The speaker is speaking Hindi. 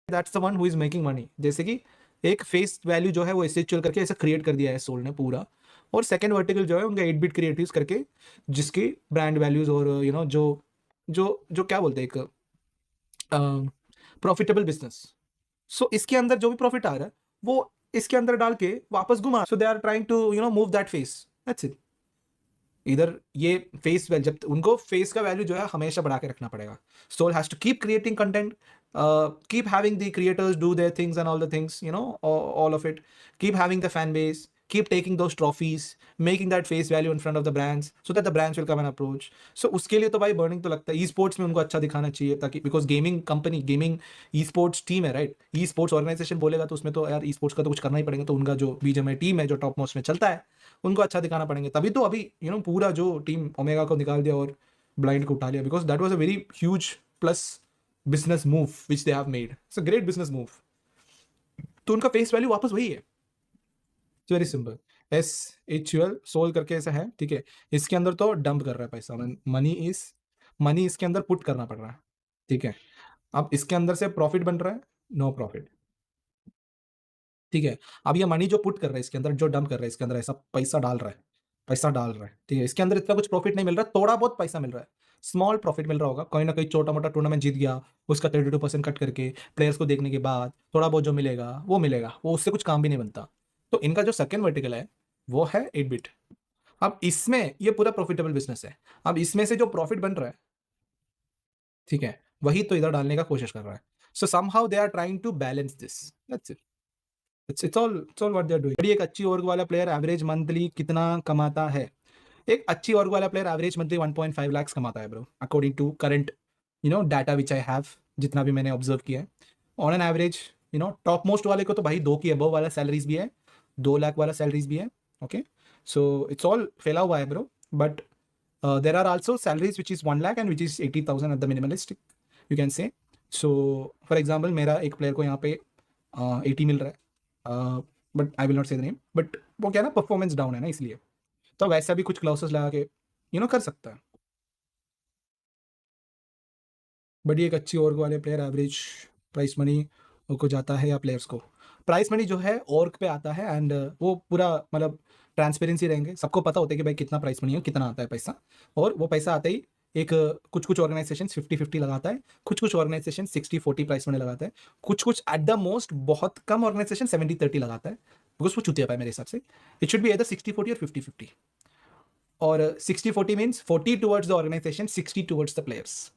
That's the one who is making money. जैसे कि एक फेस वैल्यू जो है वो ऐसे चल करके ऐसा क्रिएट कर दिया है सोल ने पूरा, और सेकंड वर्टिकल जो है उनका 8 बिट क्रिएटिव्स करके, जिसकी ब्रांड वैल्यूज और जो जो जो क्या बोलते हैं, एक प्रॉफिटेबल बिजनेस। सो इसके अंदर जो भी प्रॉफिट आ रहा है वो इसके अंदर डाल के वापस घुमा, so they are trying to move that face, that's it. इधर ये फेस वैल्यू, जब उनको फेस का वैल्यू जो है हमेशा बढ़ा के रखना पड़ेगा। Soul has to keep creating content, keep having the creators do their things and all the things, all of it. Keep having the fan base, keep taking those trophies, making that face value in front of the brands so that the brands will come and approach. So उसके लिए तो भाई बर्निंग तो लगता है, ई स्पोर्ट्स में उनको अच्छा दिखाना चाहिए, ताकि because gaming company, gaming e sports team है, राइट। ई स्पोर्ट्स ऑर्गेनाइजेशन बोलेगा तो उसमें तो यार ई स्पोर्ट्स का तो कुछ करना ही पड़ेगा, तो उनका जो बीजीएमआई टीम है जो टॉप मोस्ट में चलता है उनको अच्छा दिखाना पड़ेंगे, तभी तो अभी पूरा जो टीम ओमेगा को निकाल दिया और ब्लाइंड को उठा लिया, because that was a very huge plus business move which they have made. It's a great business move. तो उनका फेस वैल्यू वापस वही है। It's very simple. SHUL Soul करके ऐसा है, ठीक है। इसके अंदर तो डंप कर रहा है पैसा, मनी इसके अंदर पुट करना पड़ रहा है, ठीक है। अब इसके अंदर से प्रॉफिट बन रहा है, नो प्रॉफिट, ठीक है। अब ये मनी जो पुट कर रहा है इसके अंदर, जो डंप कर रहा है इसके अंदर, ऐसा पैसा डाल रहा है, ठीक है। इसके अंदर इतना कुछ प्रॉफिट नहीं मिल रहा, थोड़ा बहुत पैसा मिल रहा है, स्मॉल प्रॉफिट मिल रहा होगा, कोई ना कोई छोटा मोटा टूर्नामेंट जीत गया, उसका 32% कट करके प्लेयर्स को देखने के बाद थोड़ा बहुत जो मिलेगा वो उससे कुछ काम भी नहीं बनता। तो इनका जो सेकंड वर्टिकल है वो है 8 बिट। अब इसमें ये पूरा प्रॉफिटेबल बिजनेस है। अब इसमें से जो प्रॉफिट बन रहा है, ठीक है, वही तो इधर डालने का कोशिश कर रहा है। So somehow they are trying to balance this, that's it. It's all what they're doing. एक अच्छी org वाला प्लेयर एवरेज मंथली कितना कमाता है? एक अच्छी org वाला प्लेयर एवरेज मंथली 1.5 lakhs कमाता है bro, according to current data which I have, जितना भी मैंने ऑब्जर्व किया है। On an average top most वाले को तो भाई 2 की अबव वाला सैलरीज भी है, 2 लाख वाला सैलरीज भी है, ओके। सो इट्स ऑल फैला हुआ है bro, but there are also salaries which is 1 lakh and which is 80,000 at the minimalistic, you can say. So for example मेरा एक प्लेयर को यहाँ पे 80 मिल रहा है, बट आई विल नॉट से द नेम, बट वो क्या ना, परफॉर्मेंस डाउन है ना, इसलिए तो वैसा भी कुछ क्लाउसेस लगा के कर सकता है। बट ये एक अच्छी ओर्ग वाले प्लेयर एवरेज प्राइस मनी को जाता है, या प्लेयर्स को प्राइस मनी जो है ओर्ग पे आता है, एंड वो पूरा मतलब ट्रांसपेरेंसी रहेंगे, सबको पता होता है कि भाई कितना प्राइस मनी है, कितना आता है पैसा, और वो पैसा आते ही एक कुछ ऑर्गेनाइजेशन 50-50 लगाता है, कुछ ऑर्गेनाइजेशन 60-40 प्राइस मनी लगाता है, कुछ एट द मोस्ट बहुत कम ऑर्गेनाइजेशन 70-30 लगाता है, बिकॉज वो चुतिया है मेरे हिसाब से। इट शुड बी एदर 60-40 और 50-50, और 60-40 means 40 towards the organisation, 60 towards the players,